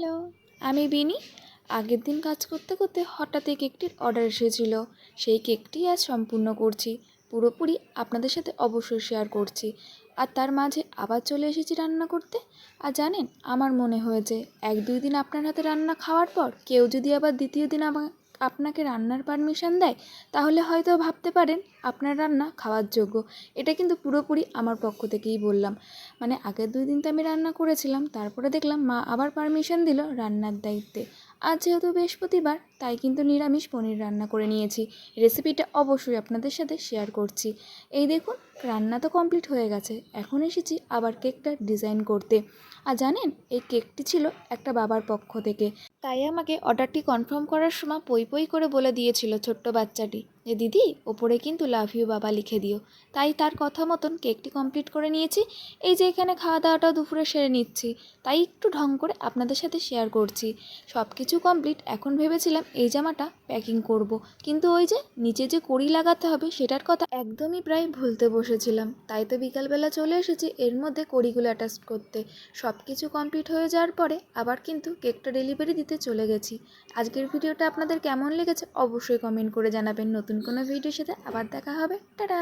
Hello, আমি বিনি। আগের দিন কাজ করতে করতে হঠাৎ এই কেকটির অর্ডার এসেছিল। সেই কেকটি আজ সম্পূর্ণ করছি, পুরোপুরি আপনাদের সাথে অবশ্যই শেয়ার করছি। আর তার মাঝে আবার চলে এসেছি রান্না করতে। আর জানেন, আমার মনে হয়েছে 1-2 দিন আপনার হাতে রান্না খাওয়ার পর কেউ যদি আবার দ্বিতীয় দিন আপনাকে রান্নার পারমিশন দেয়, তাহলে হয়তো ভাবতে পারেন আপনার রান্না খাওয়ার যোগ্য। এটা কিন্তু পুরোপুরি আমার পক্ষ থেকেই বললাম। মানে আগের 2 দিন তো আমি রান্না করেছিলাম, তারপরে দেখলাম মা আবার পারমিশন দিল রান্নার দায়িত্বে। আজ যেহেতু বৃহস্পতিবার, তাই কিন্তু নিরামিষ পনির রান্না করে নিয়েছি। রেসিপিটা অবশ্যই আপনাদের সাথে শেয়ার করছি। এই দেখুন, রান্না তো কমপ্লিট হয়ে গেছে, এখন এসেছি আবার কেকটা ডিজাইন করতে। আর জানেন, এই কেকটি ছিল একটা বাবার পক্ষ থেকে, তাই আমাকে অর্ডারটি কনফার্ম করার সময় পই পই করে বলে দিয়েছিল ছোট্ট বাচ্চাটি যে দিদি, ওপরে কিন্তু লাভ ইউ বাবা লিখে দিও। তাই তার কথা মতন কেকটি কমপ্লিট করে নিয়েছি। এই যে এখানে খাওয়া দাওয়াটাও দুপুরে সেরে নিচ্ছি, তাই একটু ঢং করে আপনাদের সাথে শেয়ার করছি। সব কিছু কমপ্লিট, এখন ভেবেছিলাম এই জামাটা প্যাকিং করব, কিন্তু ওই যে নিচে যে কড়ি লাগাতে হবে সেটার কথা একদমই প্রায় ভুলতে বসেছিলাম। তাই তো বিকালবেলা চলে এসেছি এর মধ্যে কড়িগুলো অ্যাটাচ করতে। সব কিছু কমপ্লিট হয়ে যাওয়ার পরে আবার কিন্তু কেকটা ডেলিভারি দিতে চলে গেছি। আজকের ভিডিওটা আপনাদের কেমন লেগেছে অবশ্যই কমেন্ট করে জানাবেন। নতুন কোনো ভিডিওর সাথে আবার দেখা হবে। টাটা।